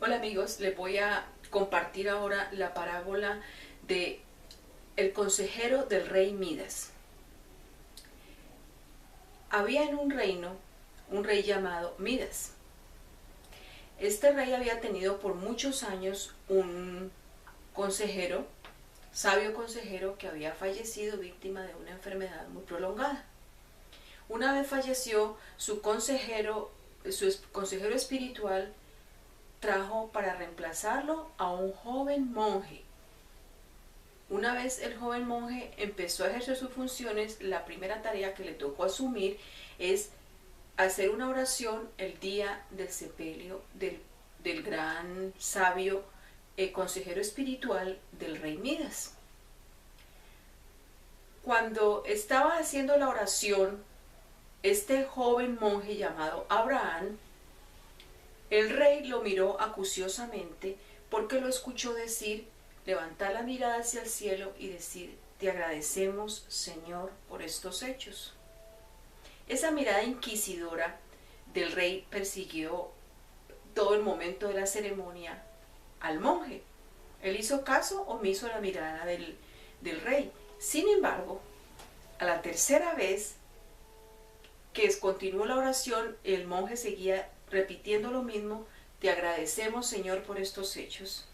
Hola amigos, les voy a compartir ahora la parábola de el consejero del rey Midas. Había en un reino un rey llamado Midas. Este rey había tenido por muchos años un consejero, sabio consejero, que había fallecido víctima de una enfermedad muy prolongada. Una vez falleció, su consejero espiritual trajo para reemplazarlo a un joven monje. Una vez el joven monje empezó a ejercer sus funciones, la primera tarea que le tocó asumir es hacer una oración el día del sepelio del gran sabio consejero espiritual del rey Midas. Cuando estaba haciendo la oración, este joven monje llamado Abraham, el rey lo miró acuciosamente porque lo escuchó decir, levantar la mirada hacia el cielo y decir: te agradecemos, Señor, por estos hechos. Esa mirada inquisidora del rey persiguió todo el momento de la ceremonia al monje. Él hizo caso omiso a la mirada del rey. Sin embargo, a la tercera vez que continuó la oración, el monje seguía repitiendo lo mismo: te agradecemos, Señor, por estos hechos.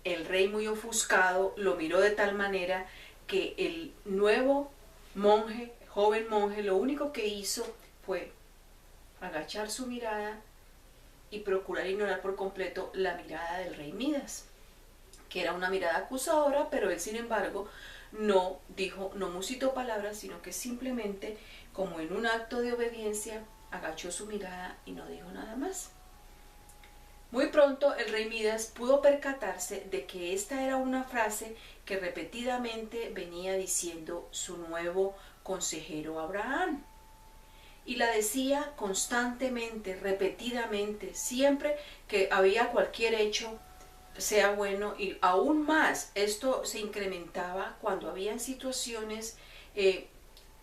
El rey, muy ofuscado, lo miró de tal manera que el nuevo monje, joven monje, lo único que hizo fue agachar su mirada y procurar ignorar por completo la mirada del rey Midas, que era una mirada acusadora, pero él, sin embargo, no musitó palabras, sino que simplemente, como en un acto de obediencia, agachó su mirada y no dijo nada más. Muy pronto el rey Midas pudo percatarse de que esta era una frase que repetidamente venía diciendo su nuevo consejero Abraham. Y la decía constantemente, repetidamente, siempre que había cualquier hecho, sea bueno, y aún más esto se incrementaba cuando había situaciones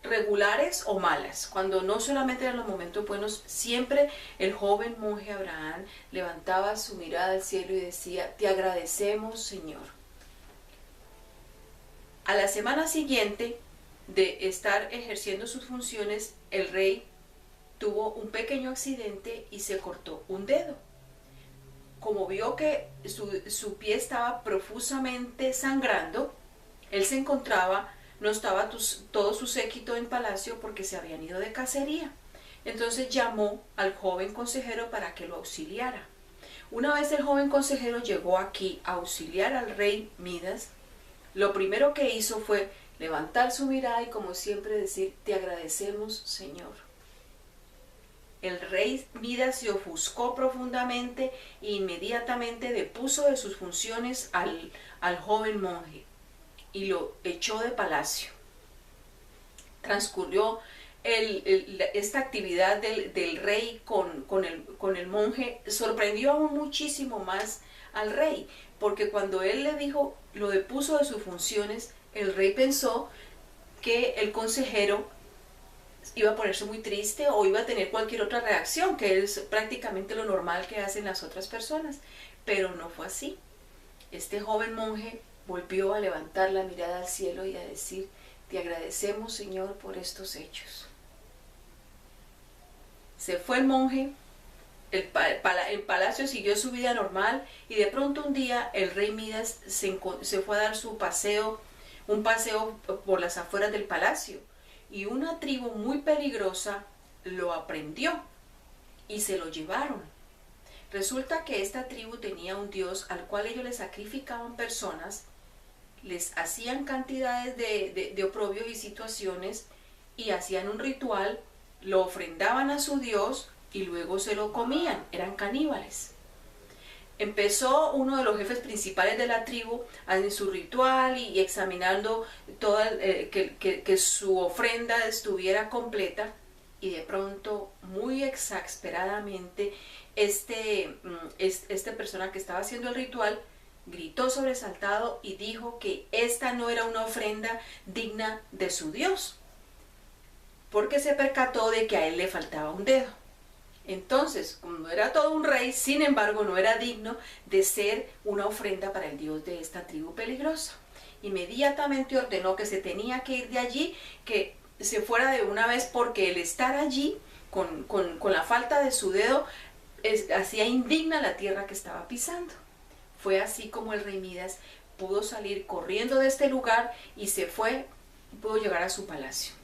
regulares o malas, cuando no solamente eran los momentos buenos. Siempre el joven monje Abraham levantaba su mirada al cielo y decía: te agradecemos, Señor. A la semana siguiente de estar ejerciendo sus funciones, el rey tuvo un accidente y se cortó un dedo. Como vio que su pie estaba profusamente sangrando, él se encontraba, no estaba todo su séquito en palacio porque se habían ido de cacería. Entonces llamó al joven consejero para que lo auxiliara. Una vez el joven consejero llegó aquí a auxiliar al rey Midas, lo primero que hizo fue levantar su mirada y, como siempre, decir: te agradecemos, Señor. El rey Midas se ofuscó profundamente e inmediatamente depuso de sus funciones al joven monje y lo echó de palacio. Transcurrió esta actividad del rey con el monje, sorprendió aún muchísimo más al rey, porque cuando él le dijo, lo depuso de sus funciones, el rey pensó que el consejero iba a ponerse muy triste o iba a tener cualquier otra reacción, que es prácticamente lo normal que hacen las otras personas, pero no fue así. Este joven monje volvió a levantar la mirada al cielo y a decir: te agradecemos, Señor, por estos hechos. Se fue el monje, el palacio siguió su vida normal, y de pronto un día el rey Midas se fue a dar un paseo por las afueras del palacio, y una tribu muy peligrosa lo aprendió y se lo llevaron. Resulta que esta tribu tenía un dios al cual ellos le sacrificaban personas, les hacían cantidades de oprobios y situaciones, y hacían un ritual, lo ofrendaban a su dios y luego se lo comían. Eran caníbales. Empezó uno de los jefes principales de la tribu en su ritual y examinando que su ofrenda estuviera completa, y de pronto, muy exasperadamente, esta persona que estaba haciendo el ritual gritó sobresaltado y dijo que esta no era una ofrenda digna de su Dios, porque se percató de que a él le faltaba un dedo. Entonces, como era todo un rey, sin embargo, no era digno de ser una ofrenda para el Dios de esta tribu peligrosa. Inmediatamente ordenó que se tenía que ir de allí, que se fuera de una vez, porque el estar allí con la falta de su dedo hacía indigna la tierra que estaba pisando. Fue así como el rey Midas pudo salir corriendo de este lugar y se fue, pudo llegar a su palacio.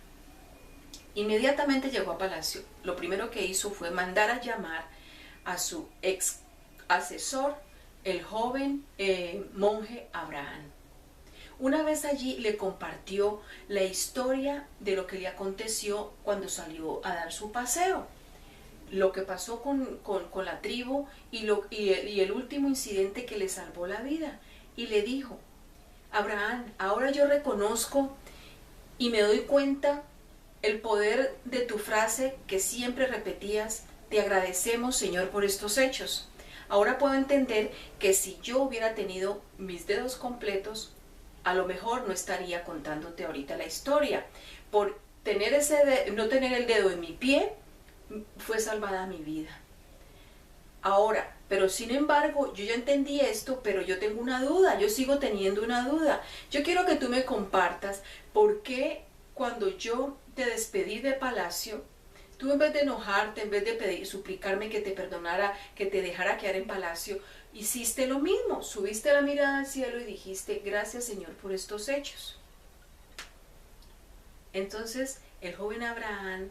Inmediatamente llegó a palacio. Lo primero que hizo fue mandar a llamar a su ex asesor, el joven monje Abraham. Una vez allí le compartió la historia de lo que le aconteció cuando salió a dar su paseo, lo que pasó con la tribu y el último incidente que le salvó la vida. Y le dijo: Abraham, ahora yo reconozco y me doy cuenta el poder de tu frase que siempre repetías: te agradecemos, Señor, por estos hechos. Ahora puedo entender que si yo hubiera tenido mis dedos completos, a lo mejor no estaría contándote ahorita la historia. Por tener no tener el dedo en mi pie, fue salvada mi vida. Ahora, pero sin embargo, yo ya entendí esto, pero yo tengo una duda, yo sigo teniendo una duda. Yo quiero que tú me compartas por qué cuando yo te despedí de palacio, tú en vez de enojarte, en vez de suplicarme que te perdonara, que te dejara quedar en palacio, hiciste lo mismo, subiste la mirada al cielo y dijiste: gracias, Señor, por estos hechos. Entonces, el joven Abraham,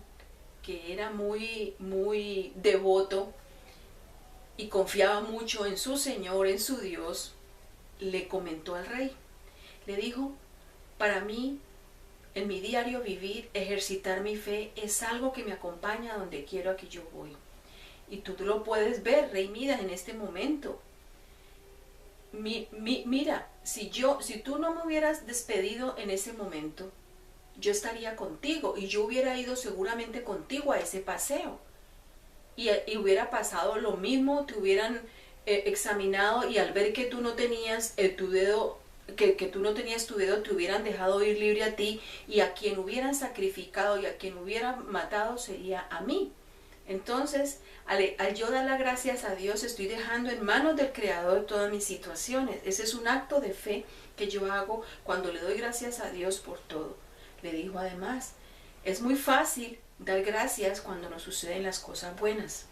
que era muy devoto y confiaba mucho en su Señor, en su Dios, le comentó al rey. Le dijo: para mí, en mi diario vivir, ejercitar mi fe es algo que me acompaña a donde quiera que yo voy. Y tú lo puedes ver, rey Midas, en este momento. Mira, si tú no me hubieras despedido en ese momento, yo estaría contigo y yo hubiera ido seguramente contigo a ese paseo. Y hubiera pasado lo mismo, te hubieran examinado, y al ver que tú no tenías tu dedo, que tú no tenías tu dedo, te hubieran dejado ir libre a ti, y a quien hubieran sacrificado y a quien hubieran matado sería a mí. Entonces, al yo dar las gracias a Dios, estoy dejando en manos del Creador todas mis situaciones. Ese es un acto de fe que yo hago cuando le doy gracias a Dios por todo. Le dijo además: es muy fácil dar gracias cuando nos suceden las cosas buenas,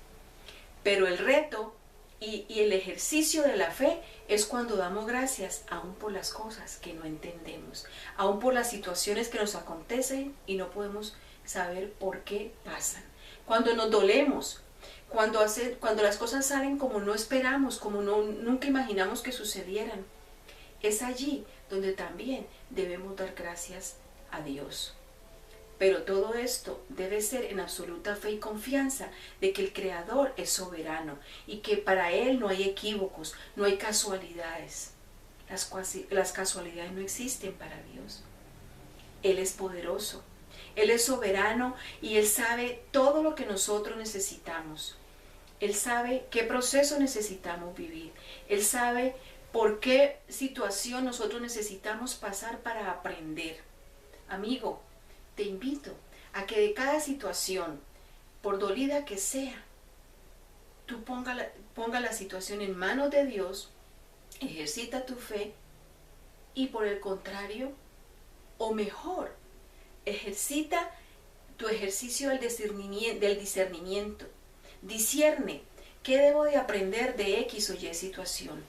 pero el reto y el ejercicio de la fe es cuando damos gracias aún por las cosas que no entendemos, aún por las situaciones que nos acontecen y no podemos saber por qué pasan. Cuando nos dolemos, cuando las cosas salen como no esperamos, como nunca imaginamos que sucedieran, es allí donde también debemos dar gracias a Dios. Pero todo esto debe ser en absoluta fe y confianza de que el Creador es soberano y que para Él no hay equívocos, no hay casualidades. Las casualidades no existen para Dios. Él es poderoso, Él es soberano y Él sabe todo lo que nosotros necesitamos. Él sabe qué proceso necesitamos vivir. Él sabe por qué situación nosotros necesitamos pasar para aprender. Amigo, te invito a que de cada situación, por dolida que sea, tú ponga la situación en manos de Dios, ejercita tu fe y, por el contrario, o mejor, ejercita tu ejercicio del discernimiento. Discierne qué debo de aprender de X o Y situación.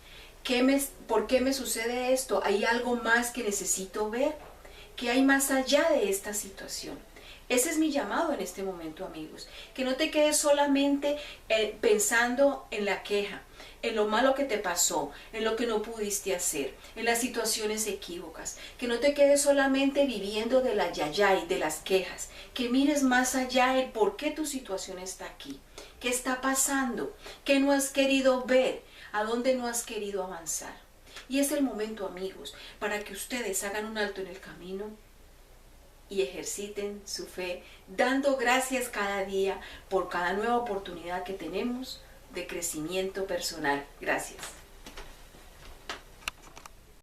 ¿Por qué me sucede esto? ¿Hay algo más que necesito ver? ¿Qué hay más allá de esta situación? Ese es mi llamado en este momento, amigos. Que no te quedes solamente pensando en la queja, en lo malo que te pasó, en lo que no pudiste hacer, en las situaciones equívocas. Que no te quedes solamente viviendo de la yayay, de las quejas. Que mires más allá el por qué tu situación está aquí. ¿Qué está pasando? ¿Qué no has querido ver? ¿A dónde no has querido avanzar? Y es el momento, amigos, para que ustedes hagan un alto en el camino y ejerciten su fe, dando gracias cada día por cada nueva oportunidad que tenemos de crecimiento personal. Gracias.